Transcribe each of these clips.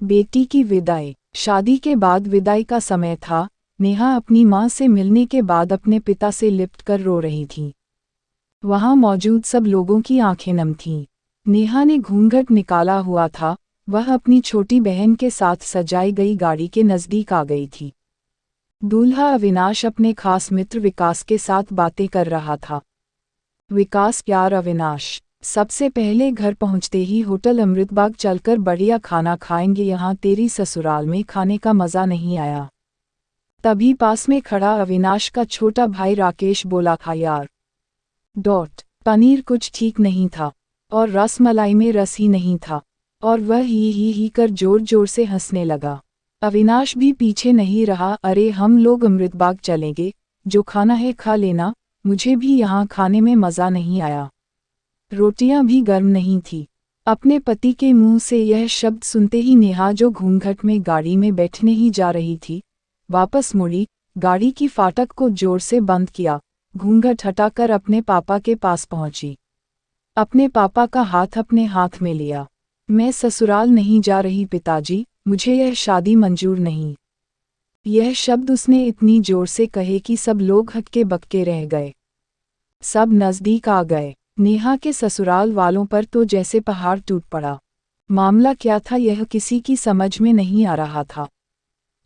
बेटी की विदाई। शादी के बाद विदाई का समय था। नेहा अपनी मां से मिलने के बाद अपने पिता से लिपट कर रो रही थी। वहां मौजूद सब लोगों की आंखें नम थीं। नेहा ने घूंघट निकाला हुआ था। वह अपनी छोटी बहन के साथ सजाई गई गाड़ी के नज़दीक आ गई थी। दूल्हा अविनाश अपने खास मित्र विकास के साथ बातें कर रहा था। विकास, यार अविनाश, सबसे पहले घर पहुंचते ही होटल अमृतबाग चलकर बढ़िया खाना खाएंगे, यहाँ तेरी ससुराल में खाने का मज़ा नहीं आया। तभी पास में खड़ा अविनाश का छोटा भाई राकेश बोला, था यार पनीर कुछ ठीक नहीं था और रसमलाई में रस ही नहीं था। और वह ही कर जोर जोर से हंसने लगा। अविनाश भी पीछे नहीं रहा, अरे हम लोग अमृतबाग चलेंगे, जो खाना है खा लेना, मुझे भी यहाँ खाने में मज़ा नहीं आया। रोटियां भी गर्म नहीं थी। अपने पति के मुंह से यह शब्द सुनते ही नेहा, जो घूंघट में गाड़ी में बैठने ही जा रही थी, वापस मुड़ी, गाड़ी की फाटक को जोर से बंद किया, घूंघट हटाकर अपने पापा के पास पहुंची। अपने पापा का हाथ अपने हाथ में लिया। मैं ससुराल नहीं जा रही पिताजी, मुझे यह शादी मंजूर नहीं। यह शब्द उसने इतनी जोर से कहे कि सब लोग हक्के बक्के रह गए। सब नज़दीक आ गए। नेहा के ससुराल वालों पर तो जैसे पहाड़ टूट पड़ा। मामला क्या था यह किसी की समझ में नहीं आ रहा था।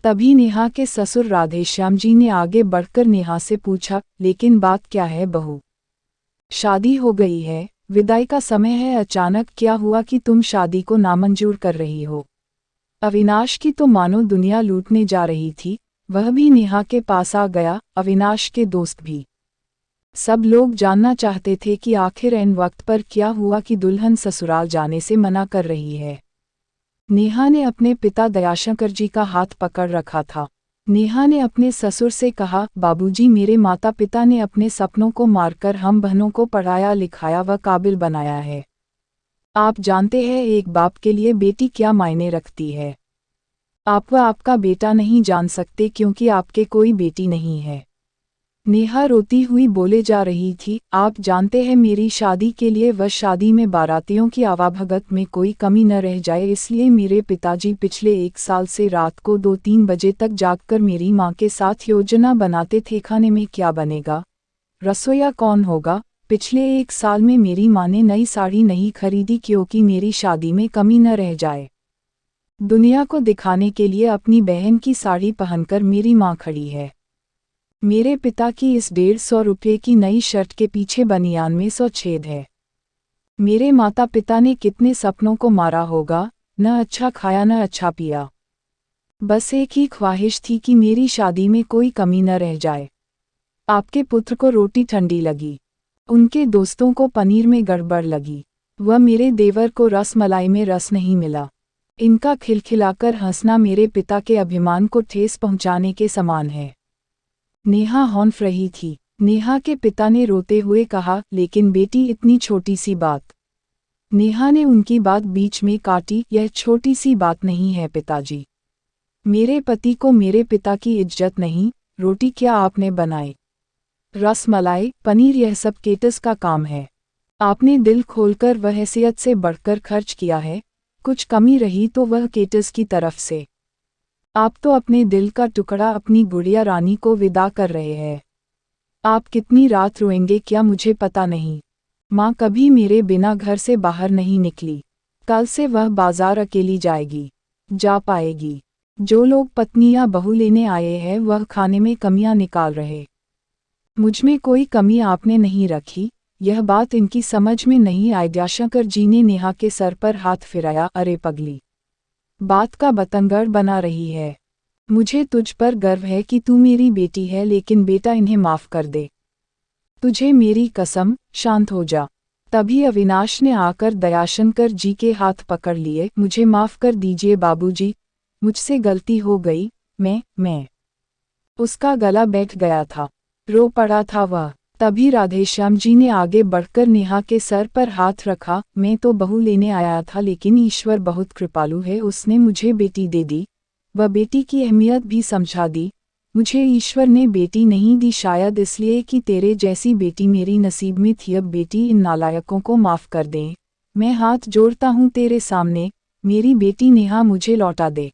तभी नेहा के ससुर राधेश्याम जी ने आगे बढ़कर नेहा से पूछा, लेकिन बात क्या है बहू? शादी हो गई है, विदाई का समय है, अचानक क्या हुआ कि तुम शादी को नामंजूर कर रही हो? अविनाश की तो मानो दुनिया लूटने जा रही थी। वह भी नेहा के पास आ गया, अविनाश के दोस्त भी। सब लोग जानना चाहते थे कि आखिर ऐन वक्त पर क्या हुआ कि दुल्हन ससुराल जाने से मना कर रही है। नेहा ने अपने पिता दयाशंकर जी का हाथ पकड़ रखा था। नेहा ने अपने ससुर से कहा, बाबूजी, मेरे माता पिता ने अपने सपनों को मारकर हम बहनों को पढ़ाया लिखाया व काबिल बनाया है। आप जानते हैं एक बाप के लिए बेटी क्या मायने रखती है। आप व आपका बेटा नहीं जान सकते क्योंकि आपके कोई बेटी नहीं है। नेहा रोती हुई बोले जा रही थी, आप जानते हैं मेरी शादी के लिए व शादी में बारातियों की आवाभगत में कोई कमी न रह जाए, इसलिए मेरे पिताजी पिछले 1 साल से रात को 2-3 बजे तक जागकर मेरी माँ के साथ योजना बनाते थे, खाने में क्या बनेगा, रसोईया कौन होगा। पिछले 1 साल में मेरी माँ ने नई साड़ी नहीं खरीदी क्योंकि मेरी शादी में कमी न रह जाए। दुनिया को दिखाने के लिए अपनी बहन की साड़ी पहनकर मेरी माँ खड़ी है। मेरे पिता की इस 150 रुपये की नई शर्ट के पीछे बनियान में 100 छेद है। मेरे माता पिता ने कितने सपनों को मारा होगा, न अच्छा खाया न अच्छा पिया। बस एक ही ख्वाहिश थी कि मेरी शादी में कोई कमी न रह जाए। आपके पुत्र को रोटी ठंडी लगी, उनके दोस्तों को पनीर में गड़बड़ लगी, व मेरे देवर को रसमलाई में रस नहीं मिला। इनका खिलखिलाकर हंसना मेरे पिता के अभिमान को ठेस पहुंचाने के समान है। नेहा हौंफ रही थी। नेहा के पिता ने रोते हुए कहा, लेकिन बेटी इतनी छोटी सी बात। नेहा ने उनकी बात बीच में काटी, यह छोटी सी बात नहीं है पिताजी। मेरे पति को मेरे पिता की इज्जत नहीं। रोटी क्या आपने बनाई, रसमलाई, पनीर, यह सब केटस का काम है। आपने दिल खोलकर व हैसियत से बढ़कर खर्च किया है। कुछ कमी रही तो वह केटस की तरफ से। आप तो अपने दिल का टुकड़ा अपनी गुड़िया रानी को विदा कर रहे हैं। आप कितनी रात रोएंगे क्या मुझे पता नहीं। माँ कभी मेरे बिना घर से बाहर नहीं निकली। कल से वह बाजार अकेली जाएगी, जा पाएगी। जो लोग पत्नी या बहू लेने आए हैं वह खाने में कमियां निकाल रहे। मुझमें कोई कमी आपने नहीं रखी। यह बात इनकी समझ में नहीं आई। दयाशंकर जी ने नेहा के सर पर हाथ फिराया, अरे पगली, बात का बतंगड़ बना रही है। मुझे तुझ पर गर्व है कि तू मेरी बेटी है, लेकिन बेटा इन्हें माफ कर दे। तुझे मेरी कसम, शांत हो जा। तभी अविनाश ने आकर दयाशंकर जी के हाथ पकड़ लिए, मुझे माफ कर दीजिए बाबूजी, मुझसे गलती हो गई। मैं उसका गला बैठ गया था, रो पड़ा था वह। तभी राधेश्याम जी ने आगे बढ़कर नेहा के सर पर हाथ रखा, मैं तो बहू लेने आया था, लेकिन ईश्वर बहुत कृपालु है, उसने मुझे बेटी दे दी, वह बेटी की अहमियत भी समझा दी। मुझे ईश्वर ने बेटी नहीं दी शायद इसलिए कि तेरे जैसी बेटी मेरी नसीब में थी। अब बेटी इन नालायकों को माफ़ कर दें। मैं हाथ जोड़ता हूँ तेरे सामने, मेरी बेटी नेहा मुझे लौटा दे।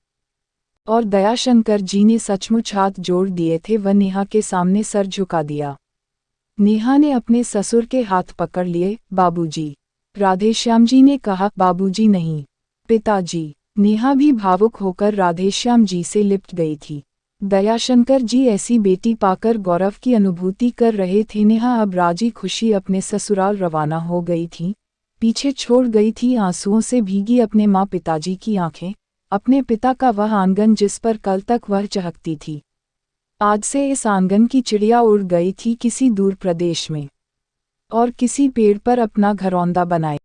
और दयाशंकर जी ने सचमुच हाथ जोड़ दिए थे व नेहा के सामने सर झुका दिया। नेहा ने अपने ससुर के हाथ पकड़ लिए। बाबूजी। राधेश्याम जी ने कहा। बाबूजी नहीं, पिताजी। नेहा भी भावुक होकर राधेश्याम जी से लिपट गई थी। दयाशंकर जी ऐसी बेटी पाकर गौरव की अनुभूति कर रहे थे। नेहा अब राजी खुशी अपने ससुराल रवाना हो गई थी। पीछे छोड़ गई थी आंसुओं से भीगी अपने माँ पिताजी की आंखें, अपने पिता का वह आंगन जिस पर कल तक वह चहकती थी। आज से इस आंगन की चिड़िया उड़ गई थी किसी दूर प्रदेश में, और किसी पेड़ पर अपना घरौंदा बनाए।